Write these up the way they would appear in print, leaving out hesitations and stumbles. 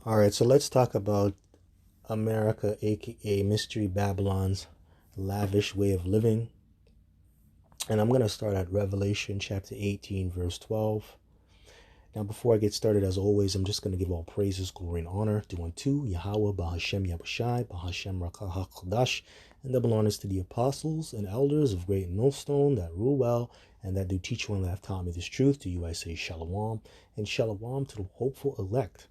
All right, so let's talk about America, aka Mystery Babylon's lavish way of living. And I'm going to start at Revelation chapter 18, verse 12. Now, before I get started, as always, I'm just going to give all praises, glory, and honor due unto Yahweh, Bahashem Yabushai, Bahashem Rakah HaKodash, and double honors to the apostles and elders of Great Millstone that rule well and that do teach one that have taught me this truth. To you I say Shalom, and Shalom to the hopeful elect.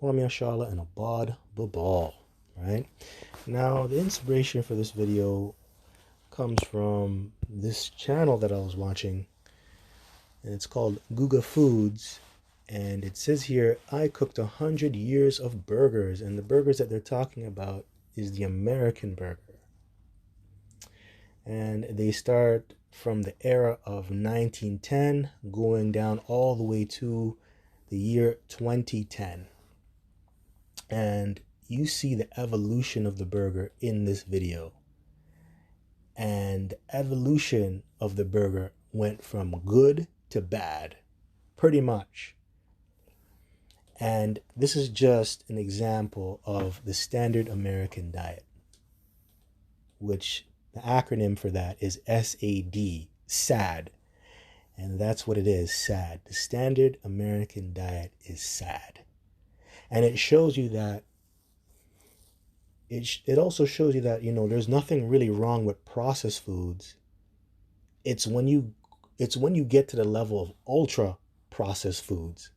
Kwame Ashala and Abad Babal. Right? Now, the inspiration for this video comes from this channel that I was watching, and it's called Guga Foods. And it says here, I cooked 100 years of burgers, and the burgers that they're talking about is the American burger. And they start from the era of 1910 going down all the way to the year 2010. And you see the evolution of the burger in this video. And the evolution of the burger went from good to bad, pretty much. And this is just an example of the standard American diet, which the acronym for that is SAD, SAD. And that's what it is, SAD. The standard American diet is SAD. And it shows you that, it also shows you that, there's nothing really wrong with processed foods. It's when you get to the level of ultra processed foods.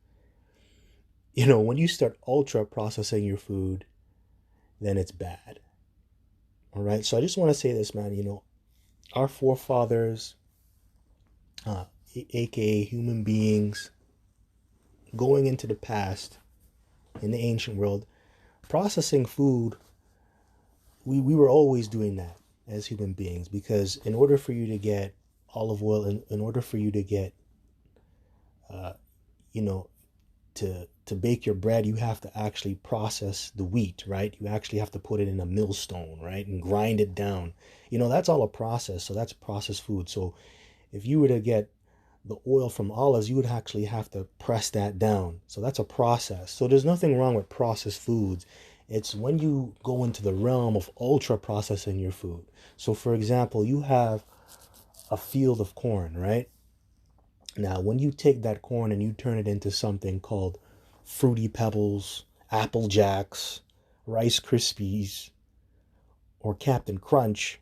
When you start ultra processing your food, then it's bad. All right. So I just want to say this, man. Our forefathers, aka human beings, going into the past in the ancient world, processing food, we were always doing that as human beings, because in order for you to get olive oil, in order for you to get, to bake your bread, you have to actually process the wheat, right? You actually have to put it in a millstone, right? And grind it down. That's all a process. So that's processed food. So if you were to get the oil from olives, you would actually have to press that down. So that's a process. So there's nothing wrong with processed foods. It's when you go into the realm of ultra processing your food. So for example, you have a field of corn, right? Now, when you take that corn and you turn it into something called Fruity Pebbles, Apple Jacks, Rice Krispies, or Captain Crunch,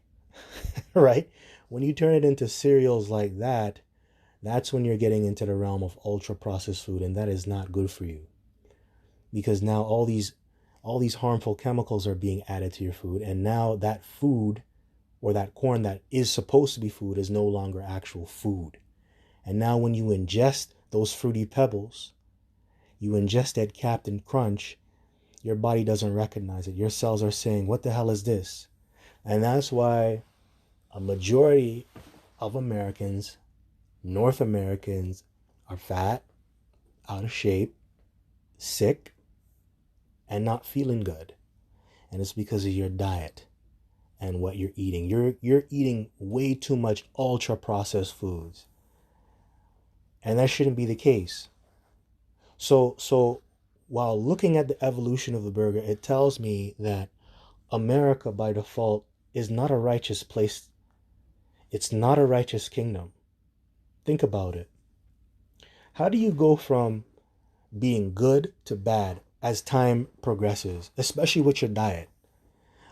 right? When you turn it into cereals like that, that's when you're getting into the realm of ultra processed food, and that is not good for you. Because now all these harmful chemicals are being added to your food, and now that food or that corn that is supposed to be food is no longer actual food. And now when you ingest those Fruity Pebbles, you ingest that Captain Crunch, your body doesn't recognize it. Your cells are saying, what the hell is this? And that's why a majority of Americans, North Americans, are fat, out of shape, sick, and not feeling good. And it's because of your diet and what you're eating. You're eating way too much ultra processed foods. And that shouldn't be the case. So while looking at the evolution of the burger, it tells me that America by default is not a righteous place. It's not a righteous kingdom. Think about it. How do you go from being good to bad as time progresses, especially with your diet?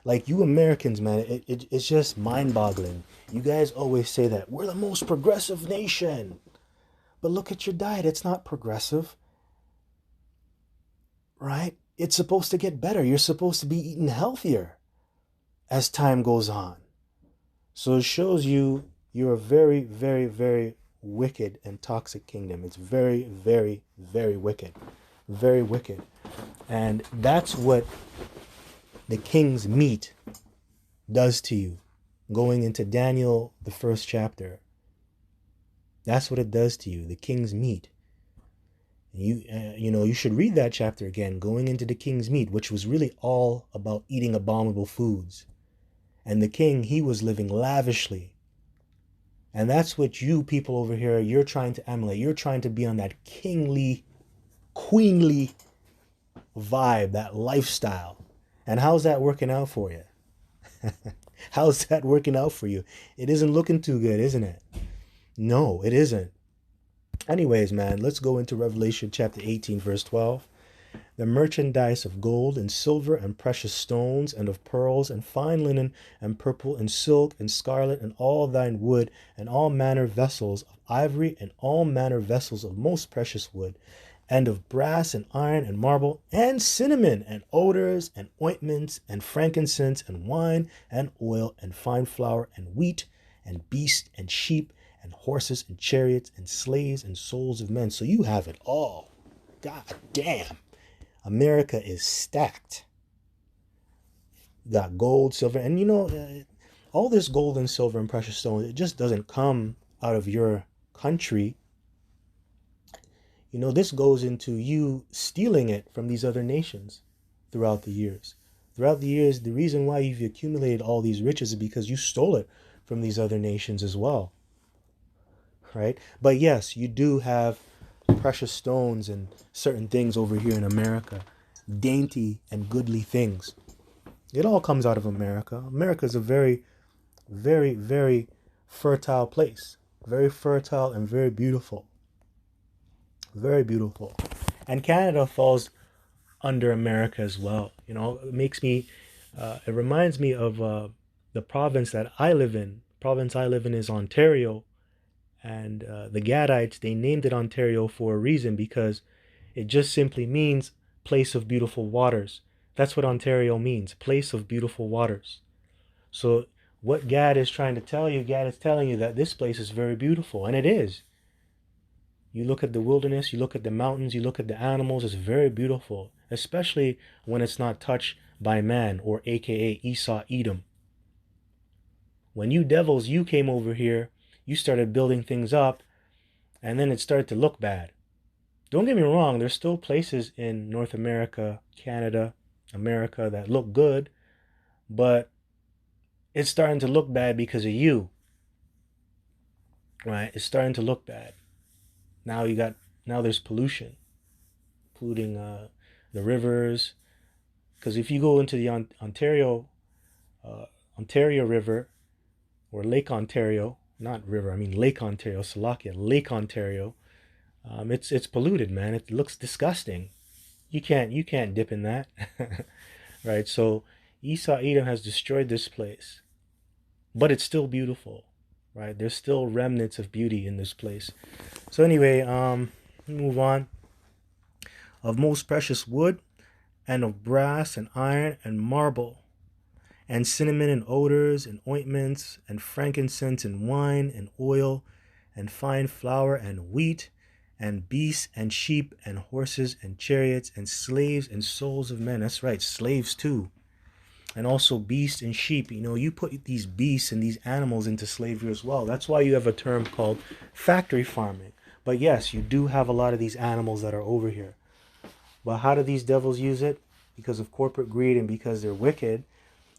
Like, you Americans, man, it's just mind-boggling. You guys always say that we're the most progressive nation. But look at your diet. It's not progressive, right? It's supposed to get better. You're supposed to be eating healthier as time goes on. So it shows you're a very, very, very wicked and toxic kingdom. It's very, very, very wicked. Very wicked. And that's what the king's meat does to you. Going into Daniel, the first chapter. That's what it does to you, the king's meat. You should read that chapter again, going into the king's meat, which was really all about eating abominable foods. And the king, he was living lavishly. And that's what you people over here, you're trying to emulate. You're trying to be on that kingly, queenly vibe, that lifestyle. And how's that working out for you? How's that working out for you? It isn't looking too good, isn't it? No, it isn't. Anyways, man, let's go into Revelation chapter 18, verse 12. The merchandise of gold and silver and precious stones and of pearls and fine linen and purple and silk and scarlet and all thine wood and all manner vessels of ivory and all manner vessels of most precious wood and of brass and iron and marble and cinnamon and odors and ointments and frankincense and wine and oil and fine flour and wheat and beasts and sheep and horses and chariots and slaves and souls of men. So you have it all. God damn. America is stacked. You got gold, silver, and all this gold and silver and precious stones, it just doesn't come out of your country. This goes into you stealing it from these other nations throughout the years. Throughout the years, the reason why you've accumulated all these riches is because you stole it from these other nations as well. Right? But yes, you do have precious stones and certain things over here in America, dainty and goodly things. It all comes out of America. America is a very, very, very fertile place. Very fertile and very beautiful. Very beautiful. And Canada falls under America as well. It reminds me of the province that I live in. The province I live in is Ontario. And the Gadites, they named it Ontario for a reason, because it just simply means place of beautiful waters. That's what Ontario means, place of beautiful waters. So what Gad is trying to tell you, Gad is telling you that this place is very beautiful, and it is. You look at the wilderness, you look at the mountains, you look at the animals, it's very beautiful, especially when it's not touched by man, or aka Esau, Edom. When you devils, you came over here, you started building things up, and then it started to look bad. Don't get me wrong, there's still places in North America, Canada, America that look good, but it's starting to look bad because of you. Right? It's starting to look bad. Now there's pollution, polluting the rivers. Because if you go into the Ontario River, or Lake Ontario, not river, I mean Lake Ontario, Salakia, Lake Ontario. It's polluted, man. It looks disgusting. You can't dip in that. Right? So Esau Edom has destroyed this place. But it's still beautiful. Right? There's still remnants of beauty in this place. So anyway, move on. Of most precious wood, and of brass and iron and marble, and cinnamon and odors and ointments and frankincense and wine and oil and fine flour and wheat and beasts and sheep and horses and chariots and slaves and souls of men. That's right, slaves too. And also beasts and sheep. You put these beasts and these animals into slavery as well. That's why you have a term called factory farming. But yes, you do have a lot of these animals that are over here. But how do these devils use it? Because of corporate greed and because they're wicked.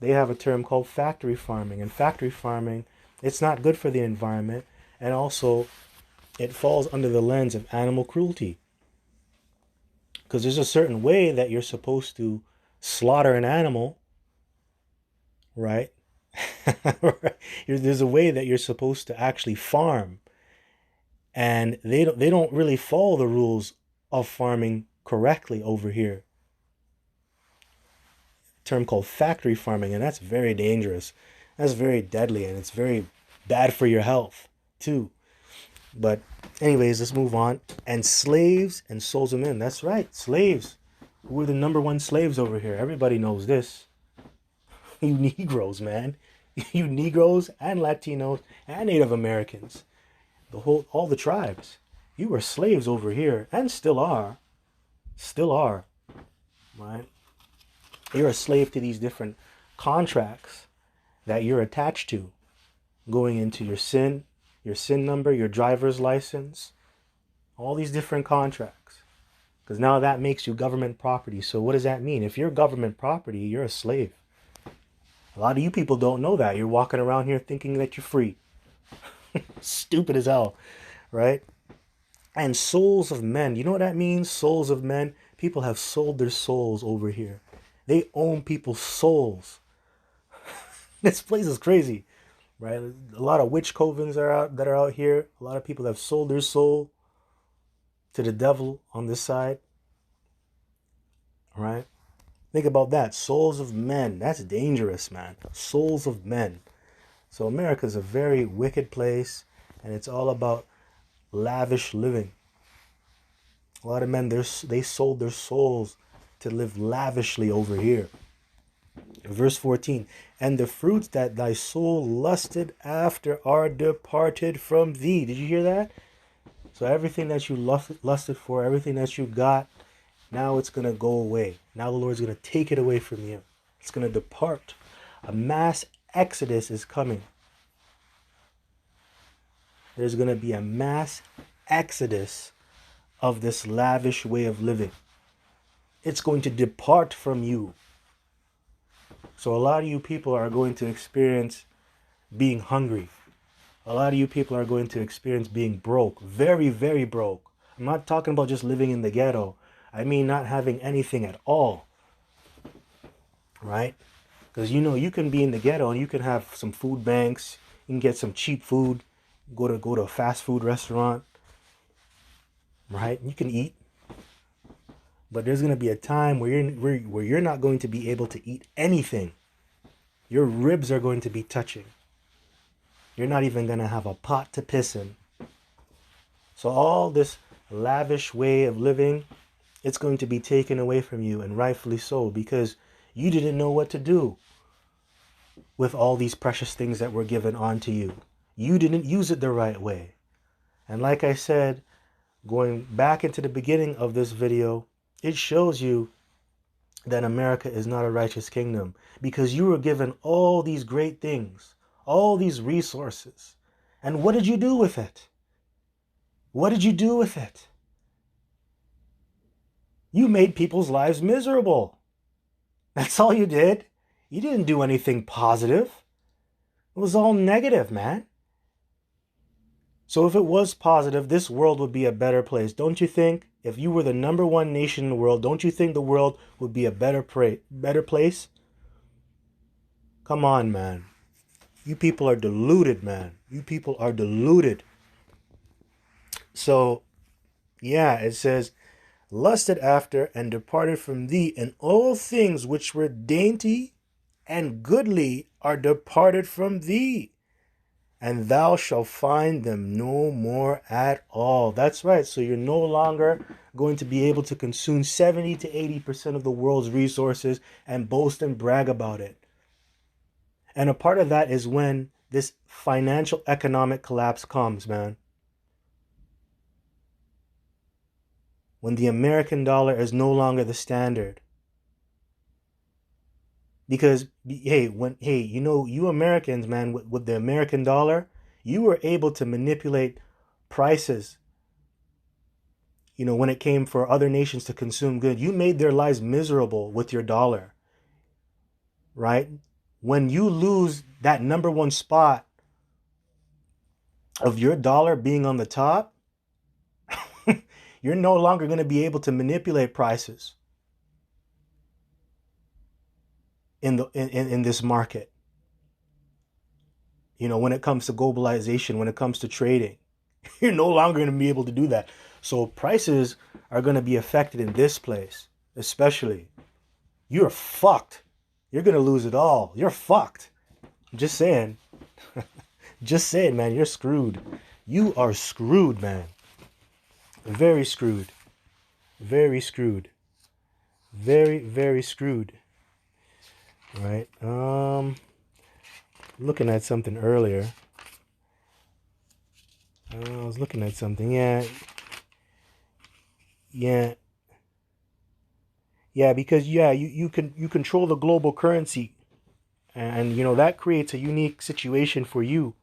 They have a term called factory farming. And factory farming, it's not good for the environment. And also, it falls under the lens of animal cruelty. Because there's a certain way that you're supposed to slaughter an animal, right? There's a way that you're supposed to actually farm. And they don't really follow the rules of farming correctly over here. Term called factory farming, and that's very dangerous. That's very deadly, and it's very bad for your health too. But anyways, let's move on. And slaves and souls of men. That's right, slaves. Who are the number one slaves over here? Everybody knows this. You Negroes, man. You Negroes and Latinos and Native Americans. All the tribes. You were slaves over here, and still are. Still are. Right? You're a slave to these different contracts that you're attached to, going into your SIN number, your driver's license, all these different contracts. Because now that makes you government property. So what does that mean? If you're government property, you're a slave. A lot of you people don't know that. You're walking around here thinking that you're free. Stupid as hell, right? And souls of men. You know what that means? Souls of men. People have sold their souls over here. They own people's souls. This place is crazy, right? A lot of witch covens are out here. A lot of people have sold their soul to the devil on this side, right? Think about that. Souls of men. That's dangerous, man. Souls of men. So America's a very wicked place, and it's all about lavish living. A lot of men, they sold their souls to live lavishly over here. Verse 14, and the fruits that thy soul lusted after are departed from thee. Did you hear that? So everything that you lusted for, everything that you got, now it's going to go away. Now the Lord's going to take it away from you. It's going to depart. A mass exodus is coming. There's going to be a mass exodus of this lavish way of living. It's going to depart from you. So a lot of you people are going to experience being hungry. A lot of you people are going to experience being broke. Very, very broke. I'm not talking about just living in the ghetto. I mean not having anything at all. Right? Because you can be in the ghetto and you can have some food banks. You can get some cheap food. Go to a fast food restaurant. Right? You can eat. But there's going to be a time where you're not going to be able to eat anything. Your ribs are going to be touching. You're not even going to have a pot to piss in. So all this lavish way of living, it's going to be taken away from you, and rightfully so, because you didn't know what to do with all these precious things that were given onto you. You didn't use it the right way. And like I said, going back into the beginning of this video, it shows you that America is not a righteous kingdom, because you were given all these great things, all these resources. And what did you do with it? What did you do with it? You made people's lives miserable. That's all you did. You didn't do anything positive. It was all negative, man. So if it was positive, this world would be a better place. Don't you think? If you were the #1 nation in the world, don't you think the world would be a better place? Come on, man. You people are deluded, man. You people are deluded. So, yeah, it says, lusted after and departed from thee, and all things which were dainty and goodly are departed from thee, and thou shalt find them no more at all. That's right. So you're no longer going to be able to consume 70 to 80% of the world's resources and boast and brag about it. And a part of that is when this financial economic collapse comes, man. When the American dollar is no longer the standard. Because, you Americans, man, with the American dollar, you were able to manipulate prices. When it came for other nations to consume goods, you made their lives miserable with your dollar. Right? When you lose that #1 spot of your dollar being on the top, you're no longer going to be able to manipulate prices in this market. When it comes to globalization, when it comes to trading, you're no longer going to be able to do that. So prices are going to be affected in this place, especially. You're fucked. You're going to lose it all. You're fucked. I'm just saying. Just saying, man, you're screwed. You are screwed, man. Very screwed. Very screwed. Very, very screwed. Right? Looking at something earlier. I was looking at something. Yeah, because you control the global currency, and that creates a unique situation for you.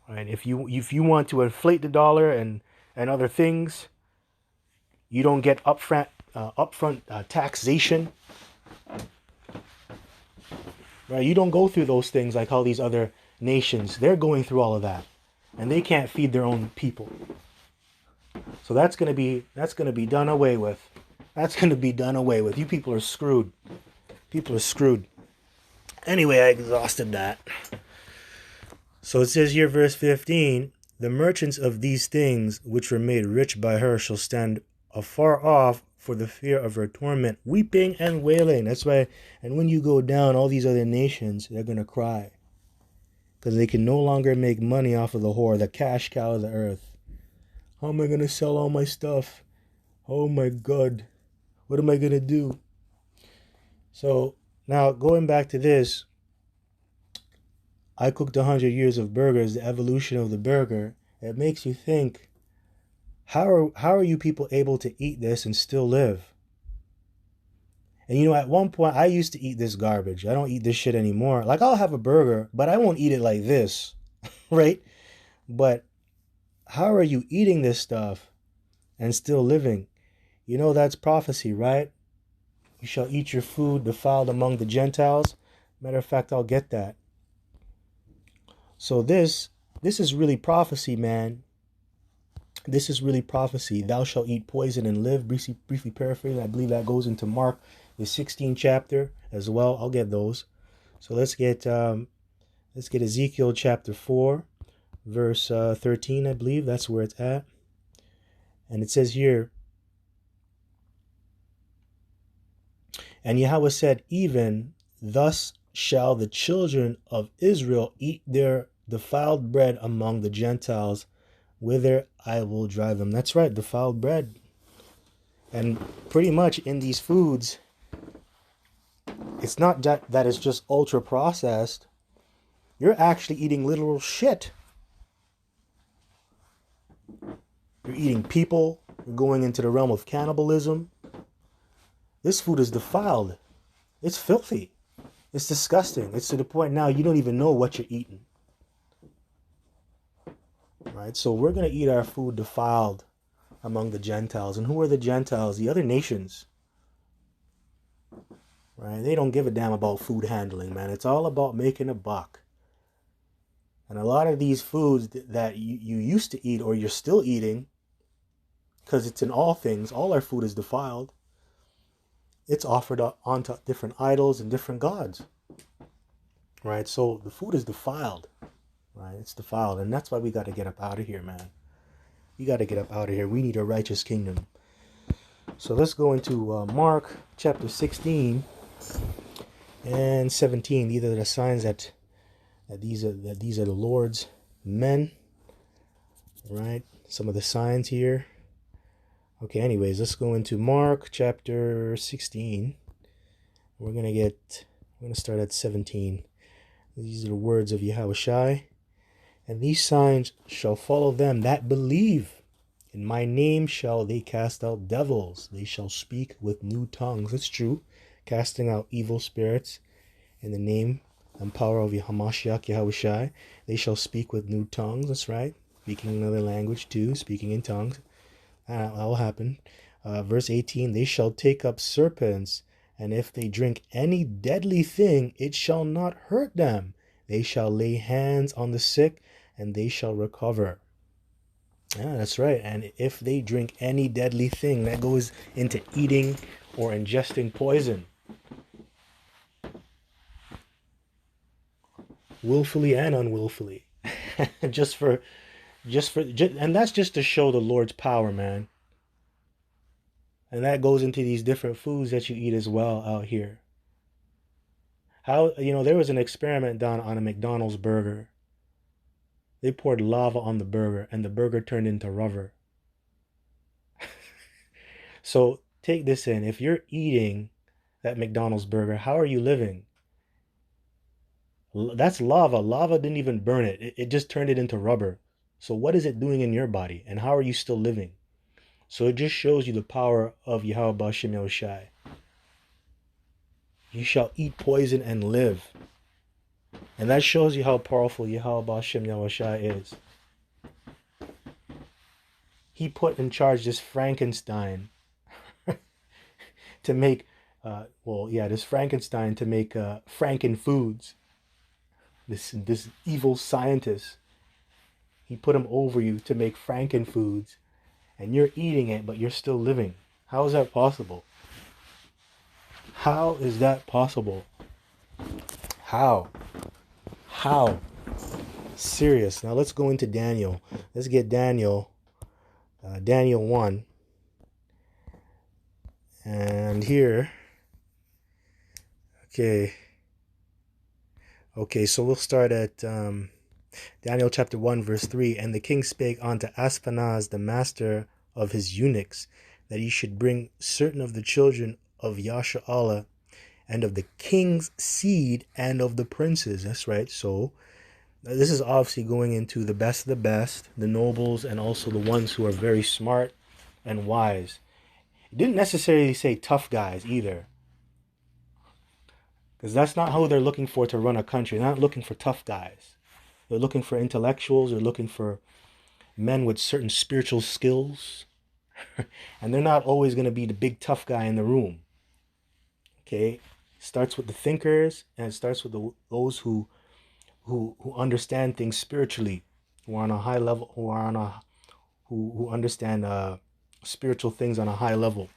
Right? If you want to inflate the dollar and other things, you don't get upfront taxation. Right? You don't go through those things like all these other nations. They're going through all of that, and they can't feed their own people. So that's gonna be done away with. That's gonna be done away with. You people are screwed. People are screwed. Anyway, I exhausted that. So it says here, verse 15, the merchants of these things which were made rich by her shall stand afar off for the fear of her torment, weeping and wailing. That's why, and when you go down, all these other nations, they're going to cry because they can no longer make money off of the whore, the cash cow of the earth. How am I going to sell all my stuff? Oh my God. What am I going to do? So now going back to this, I cooked 100 years of burgers, the evolution of the burger. It makes you think, how are you people able to eat this and still live? And you know, at one point, I used to eat this garbage. I don't eat this shit anymore. Like, I'll have a burger, but I won't eat it like this, right? But how are you eating this stuff and still living? You know, that's prophecy, right? You shall eat your food defiled among the Gentiles. Matter of fact, I'll get that. So this is really prophecy, man. This is really prophecy. Thou shalt eat poison and live. Briefly paraphrasing, I believe that goes into Mark, the 16th chapter as well. I'll get those. So let's get Ezekiel chapter 4, verse 13, I believe. That's where it's at. And it says here, and Yahweh said, even thus shall the children of Israel eat their defiled bread among the Gentiles, whither I will drive them. That's right, defiled bread. And pretty much in these foods, it's not that it's just ultra processed. You're actually eating literal shit. You're eating people. You're going into the realm of cannibalism. This food is defiled. It's filthy. It's disgusting. It's to the point now you don't even know what you're eating. Right? So we're going to eat our food defiled among the Gentiles. And who are the Gentiles? The other nations. Right? They don't give a damn about food handling, man. It's all about making a buck. And a lot of these foods that you used to eat or you're still eating, because it's in all things, all our food is defiled. It's offered onto different idols and different gods. Right? So the food is defiled. Right? It's defiled. And that's why we got to get up out of here, man. We got to get up out of here. We need a righteous kingdom. So let's go into Mark chapter 16 and 17. These are the signs that these are the Lord's men. Right? Some of the signs here. Okay, anyways, let's go into Mark chapter 16. We're going to start at 17. These are the words of Yahushai. And these signs shall follow them that believe. In my name shall they cast out devils. They shall speak with new tongues. It's true. Casting out evil spirits in the name and power of Hamashiach Yahushai. They shall speak with new tongues. That's right. Speaking another language too. Speaking in tongues. That will happen. Verse 18, they shall take up serpents, and if they drink any deadly thing, it shall not hurt them. They shall lay hands on the sick, and they shall recover. Yeah, that's right. And if they drink any deadly thing, that goes into eating or ingesting poison. Willfully and unwillfully. and that's just to show the Lord's power, man. And that goes into these different foods that you eat as well out here. There was an experiment done on a McDonald's burger. They poured lava on the burger and the burger turned into rubber. So take this in. If you're eating that McDonald's burger, how are you living? That's lava. Lava didn't even burn it. It just turned it into rubber. So what is it doing in your body? And how are you still living? So it just shows you the power of Yahweh B'Shem Yahushai. You shall eat poison and live. And that shows you how powerful Yahweh B'Shem Yahushai is. He put in charge this Frankenstein to make, this Frankenstein to make Franken foods. This evil scientist. He put him over you to make Franken foods. and you're eating it, but you're still living. How is that possible? How is that possible? How? How? Serious. Now let's go into Daniel. Let's get Daniel. Daniel 1. And here. Okay. Okay, so we'll start at Daniel chapter 1, verse 3. And the king spake unto Aspenaz, the master of his eunuchs, that he should bring certain of the children of Yashar'allah, and of the king's seed, and of the princes. That's right. So this is obviously going into the best of the best, the nobles, and also the ones who are very smart and wise. It didn't necessarily say tough guys either, because that's not who they're looking for to run a country. They're not looking for tough guys. They're looking for intellectuals. They're looking for men with certain spiritual skills. And they're not always going to be the big tough guy in the room. Okay? It starts with the thinkers, and it starts with those who understand things spiritually, who are on a high level, who understand spiritual things on a high level.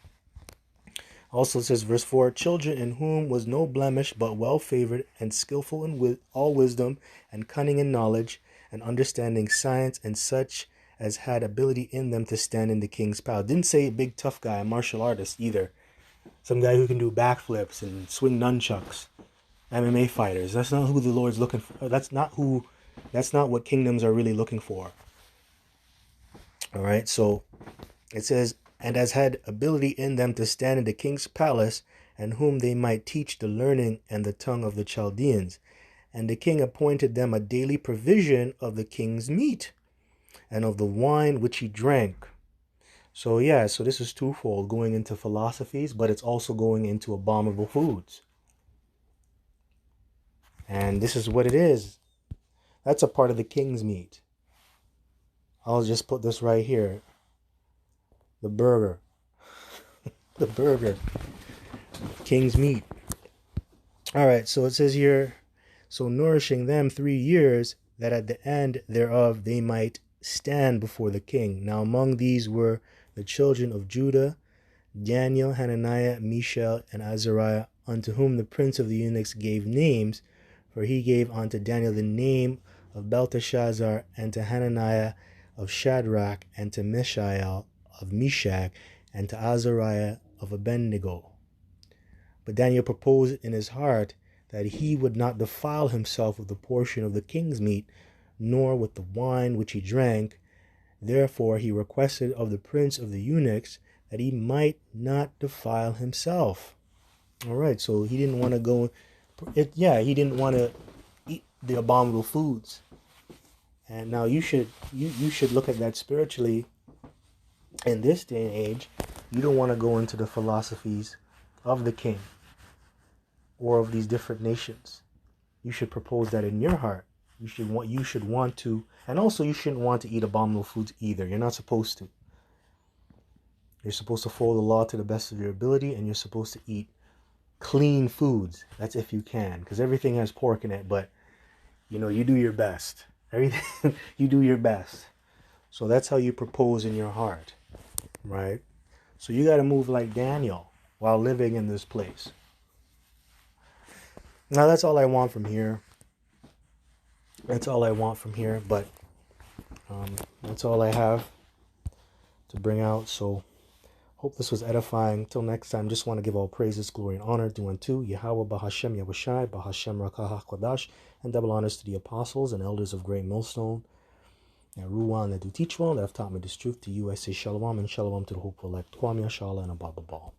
Also, it says, verse 4, children in whom was no blemish, but well favored and skillful in all wisdom and cunning in knowledge and understanding science, and such as had ability in them to stand in the king's palace. Didn't say a big tough guy, a martial artist either. Some guy who can do backflips and swing nunchucks. MMA fighters. That's not who the Lord's looking for. That's not what kingdoms are really looking for. All right. So it says, and as had ability in them to stand in the king's palace, and whom they might teach the learning and the tongue of the Chaldeans. And the king appointed them a daily provision of the king's meat, and of the wine which he drank. So yeah, so this is twofold, going into philosophies, but it's also going into abominable foods. And this is what it is. That's a part of the king's meat. I'll just put this right here. The burger. The burger. King's meat. All right, so it says here, so nourishing them 3 years, that at the end thereof they might stand before the king. Now among these were the children of Judah, Daniel, Hananiah, Mishael, and Azariah, unto whom the prince of the eunuchs gave names. For he gave unto Daniel the name of Belteshazzar, and to Hananiah of Shadrach, and to Mishael of Meshach, and to Azariah of Abednego. But Daniel proposed in his heart that he would not defile himself with the portion of the king's meat, nor with the wine which he drank. Therefore he requested of the prince of the eunuchs that he might not defile himself. All right, so he didn't want to go... he didn't want to eat the abominable foods. And now you should look at that spiritually. In this day and age, you don't want to go into the philosophies of the king or of these different nations. You should propose that in your heart. You should want to, and also you shouldn't want to eat abominable foods either. You're not supposed to. You're supposed to follow the law to the best of your ability, and you're supposed to eat clean foods. That's if you can, because everything has pork in it, but you do your best. Everything you do your best. So that's how you propose in your heart, right? So you got to move like Daniel while living in this place. Now that's all I want from here. That's all I want from here, but that's all I have to bring out. So hope this was edifying. Till next time, just want to give all praises, glory, and honor due unto Yahweh, Bahashem, Yahushai, Bahashem, Rakah, HaKodash, and double honors to the apostles and elders of Great Millstone, and Ruwan that do teach well, that have taught me this truth. To you I say shalom, and shalom to the hopeful elect, Kwame Ashala, and Abba Ball.